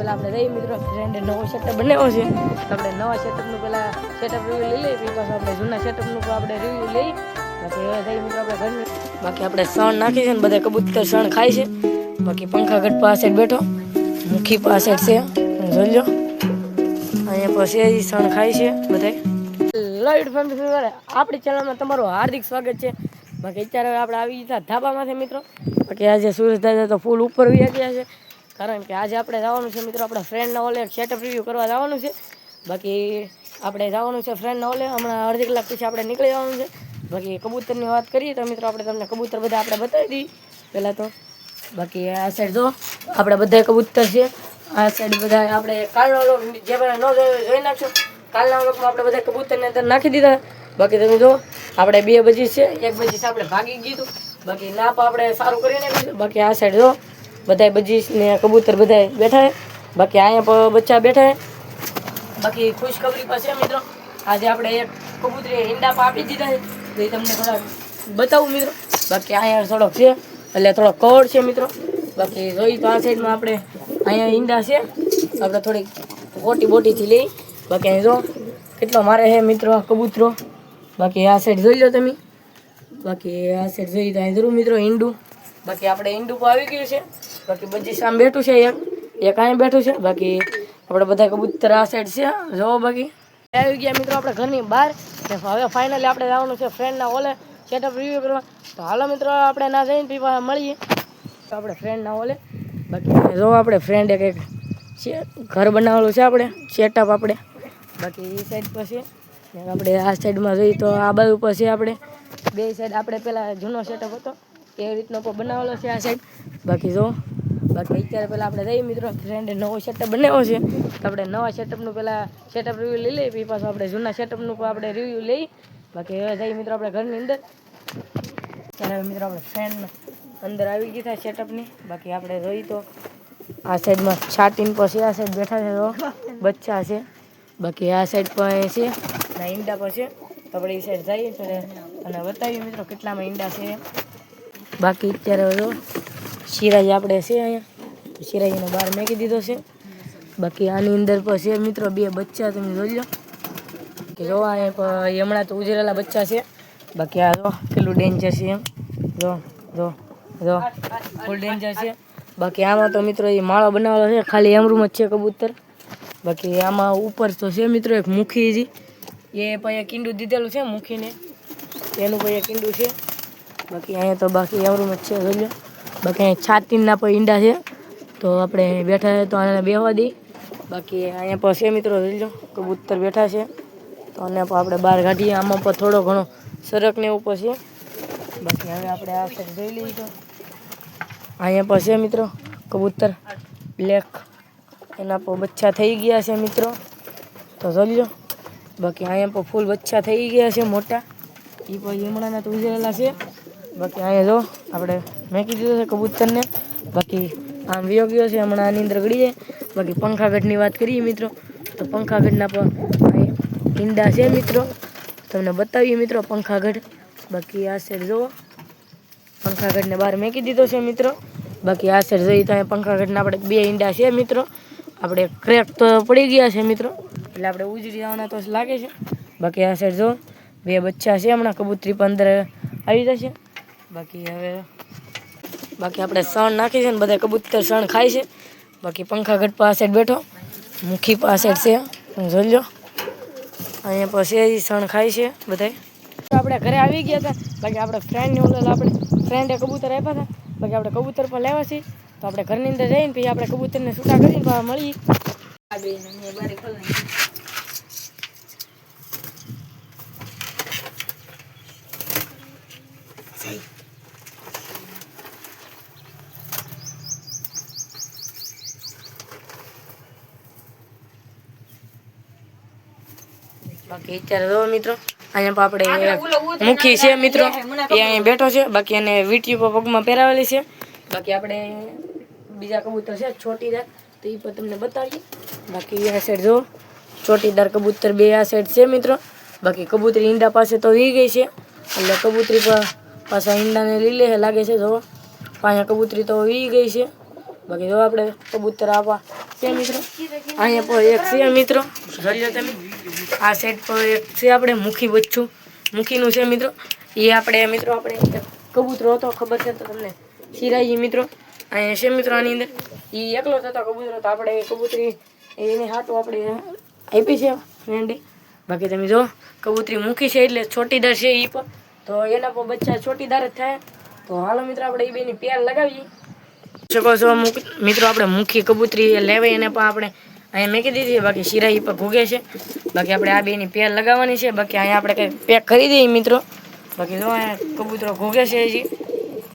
પહેલાં આપણે જઈએ મિત્રો ફ્રેન્ડે નવો સેટઅપ બનાવ્યો છે તો આપણે નવા સેટઅપનું પહેલાં સેટઅપ રિવ્યુ લઈ લઈએ પછી પાછું આપણે જૂના સેટઅપનું આપણે રિવ્યુ લઈ બાકી હવે જઈએ મિત્રો આપણે ઘરની બાકી આપણે સણ નાખી છે ને બધા કબૂતર સણ ખાય છે બાકી પંખાગઢ પાસે બેઠો મુખી પાસે છે જોઈ લો અહીંયા પછી સણ ખાય છે બધા લાઈટ ફેમિલી આપણી ચેનલમાં તમારું હાર્દિક સ્વાગત છે બાકી અત્યારે આપણે આવી ગયા ધાબામાંથી મિત્રો બાકી આજે સુરેશ દાદા તો ફૂલ ઉપર વ્યા ગયા છે કારણ કે આજે આપણે જવાનું છે મિત્રો આપણા ફ્રેન્ડના ઓલે સેટઅપ રિવ્યુ કરવા જવાનું છે બાકી આપણે જવાનું છે ફ્રેન્ડના ઓલે હમણાં અડધી કલાક પછી આપણે નીકળી જવાનું છે બાકી કબૂતરની વાત કરીએ તો મિત્રો આપણે તમને કબૂતર બધા આપણે બતાવી દઈએ પહેલાં તો બાકી આ સાઈડ જો આપણે બધા કબૂતર છે આ સાઈડ બધા આપણે કાલનો લોક જે બધા ન જોઈ નાખશો કાલના લોકમાં આપણે બધા કબૂતરને અંદર નાખી દીધા બાકી તમે જો આપણે બે બજીસ છે એક બજીસ આપણે ભાગી ગયું બાકી નાપ આપણે સારું કરી નાખ્યું બાકી આ સાઈડ જો બધા બજીસ ને કબૂતર બધા બેઠા છે બાકી અહીંયા બચ્ચા બેઠા છે બાકી ખુશખબરી પાસે મિત્રો આજે આપણે એક કબૂતરી ઈંડા આપી દીધા છે તો એ તમને થોડા બતાવું મિત્રો બાકી અહીંયા થોડોક છે એટલે થોડો કવર છે મિત્રો બાકી જોઈ તો આ સાઈડમાં આપણે અહીંયા ઈંડા છે આપણે થોડીક બોટીથી લઈ બાકી અહીં જો કેટલો મારે છે મિત્રો કબૂતરો બાકી આ સાઈડ જોઈ લો તમે બાકી આ સાઈડ જોઈ તો અહીં જરૂર મિત્રો ઈંડું બાકી આપણે ઈંડું પર આવી ગયું છે બાકી બધી સામે બેઠું છે એક અહીંયા બેઠું છે બાકી આપણે બધા કબૂતર આ સાઈડ છે જોવો બાકી આવી ગયા મિત્રો આપણે ઘરની બહાર હવે ફાઇનલી આપણે જવાનું છે ફ્રેન્ડના ઓલે સેટઅપ રિવ્યુ કરવા તો હાલો મિત્રો આપણે ના જઈને પીવા મળીએ તો આપણે ફ્રેન્ડના ઓલે બાકી જો આપણે ફ્રેન્ડ એક ઘર બનાવેલું છે આપણે સેટઅપ આપણે બાકી એ સાઈડ પર છે આપણે આ સાઈડમાં જોઈએ તો આ બાજુ પર છે આપણે બે સાઈડ આપણે પહેલાં જૂનો સેટઅપ હતો એ રીતનો પણ બનાવેલો છે આ સાઈડ બાકી જો બાકી અત્યારે પહેલાં આપણે જઈએ મિત્રો ફ્રેન્ડે નવો સેટઅપ બનાવ્યો છે તો આપણે નવા સેટઅપનું પહેલાં સેટઅપ રિવ્યુ લઈ લઈએ પછી પાછું આપણે જૂના સેટઅપનું પણ આપણે રિવ્યુ લઈ બાકી હવે જઈએ મિત્રો આપણે ઘરની અંદર ત્યારે મિત્રો આપણે ફ્રેન્ડ અંદર આવી ગઈ થાય સેટઅપની બાકી આપણે જોઈ તો આ સાઈડમાં છાટીને પછી આ સાઈડ બેઠા છે તો બચ્ચા છે બાકી આ સાઈડ પણ છે ના ઈંડા પર છે તો આપણે એ સાઈડ જઈએ અને બતાવીએ મિત્રો કેટલામાં ઈંડા છે બાકી અત્યારે જો સિરાજ આપણે છે અહીંયા સિરાજીને બહાર મેકી દીધો છે બાકી આની અંદર પણ છે મિત્રો બે બચ્ચા તમે જોઈ લો કે જો અહીંયા હમણાં તો ઉજરેલા બચ્ચા છે બાકી આ જો કેટલું ડેન્જર છે એમ જો જો જો ફૂલ ડેન્જર છે બાકી આમાં તો મિત્રો એ માળો બનાવેલો છે ખાલી એમરૂમ જ છે કબૂતર બાકી આમાં ઉપર તો છે મિત્રો એક મુખી એ પછી કીંડું દીધેલું છે મુખીને એનું પછી કીંડું છે બાકી અહીંયા તો બાકી એમરૂમ જ છે જોઈ લો બાકી અહીંયા છાતીના પણ ઈંડા છે તો આપણે બેઠા તો આને બેહવા દઈ બાકી અહીંયા પણ છે મિત્રો જોઈ લો કબૂતર બેઠા છે તો આને પણ આપણે બહાર કાઢીએ આમાં પણ થોડો ઘણો સરક ને ઉપર છે બાકી હવે આપણે આ સાઈડ જોઈ લઈએ તો અહીંયા પણ છે મિત્રો કબૂતર બ્લેક એના પર બચ્ચા થઈ ગયા છે મિત્રો તો જોઈ લો બાકી અહીંયા પણ ફૂલ બચ્ચા થઈ ગયા છે મોટા એ પછી હમણાંના તો ઉજરેલા છે બાકી અહીંયા જો આપણે મેકી દીધો છે કબૂતરને બાકી આમ વિયો ગયો છે હમણાં આની અંદર ગળી જાય બાકી પંખાગઢની વાત કરીએ મિત્રો તો પંખાગઢના પણ ઈંડા છે મિત્રો તમને બતાવીએ મિત્રો પંખાગઢ બાકી આ સાઈડ જુઓ પંખાગઢને બહાર મેકી દીધો છે મિત્રો બાકી આ સાઈડ જોઈએ તો અહીંયા પંખાગઢના આપણે બે ઈંડા છે મિત્રો આપણે ક્રેક તો પડી ગયા છે મિત્રો એટલે આપણે ઉજળી જવાના તો લાગે છે બાકી આ સાઈડ જો બે બચ્ચા છે હમણાં કબૂતરી પણ અંદર આવી જશે બાકી હવે બાકી આપણે સણ નાખી છે ને બધા કબૂતર સણ ખાય છે બાકી પંખાગઢ પર આ સાઈડ બેઠો મુખી પર આ સાઈડ છે જોઈ લો અહીંયા પછી સણ ખાય છે બધા આપણે ઘરે આવી ગયા હતા બાકી આપણે ફ્રેન્ડની ઓલા આપણે ફ્રેન્ડે કબૂતર આપ્યા હતા બાકી આપણે કબૂતર પર લેવા છીએ તો આપણે ઘરની અંદર જઈને પછી આપણે કબૂતરને છૂટા કરીને મળીએ બાકી અત્યારે જો મિત્રો અહીંયા આપણે મુખી છે મિત્રો એ અહીંયા બેઠો છે બાકી એને વીંટી પર પગમાં પહેરાવેલી છે બાકી આપણે બીજા કબૂતર છે ચોટીદાર તો એ પણ તમને બતાવીએ બાકી આ સાઈડ જો ચોટીદાર કબૂતર બે આ સાઈડ છે મિત્રો બાકી કબૂતરી ઈંડા પાસે તો વી ગઈ છે એટલે કબૂતરી પર પાછા ઈંડાને લીલે લાગે છે જો અહીંયા કબૂતરી તો વી ગઈ છે બાકી જો આપણે કબૂતર આપવા છે મિત્રો. અહીંયા પર એક છે મિત્રો, જોઈ લો તમે. આ સાઈડ પર એક છે આપણે મુખી બચ્ચું, મુખીનું છે મિત્રો. એ આપણે મિત્રો આપણે કબૂતરો હતો, ખબર છે તો તમને, સિરાજી મિત્રો. અહીંયા છે મિત્રો આની અંદર. એ એકલો જ હતો કબૂતરો, તો આપણે કબૂતરી એને હાટું આપણે આપી છે વેંડી. બાકી તમે જો કબૂતરી મૂકી છે એટલે ચોટીદાર છે એ પણ, તો એના પર બચ્ચા ચોટીદાર જ થાય. તો હાલો મિત્રો આપણે એ બેની પેર લગાવીએ. શકો છો મિત્રો, આપણે મુખી કબૂતરી લેવાય એને પણ આપણે અહીંયા મેકી દીધી. બાકી સિરાઈ પર ભોગે છે. બાકી આપણે આ બેની પેર લગાવવાની છે. બાકી અહીંયા આપણે કંઈ પેક કરી દઈએ મિત્રો. બાકી જો અહીંયા કબૂતરો ભોગે છે હજી.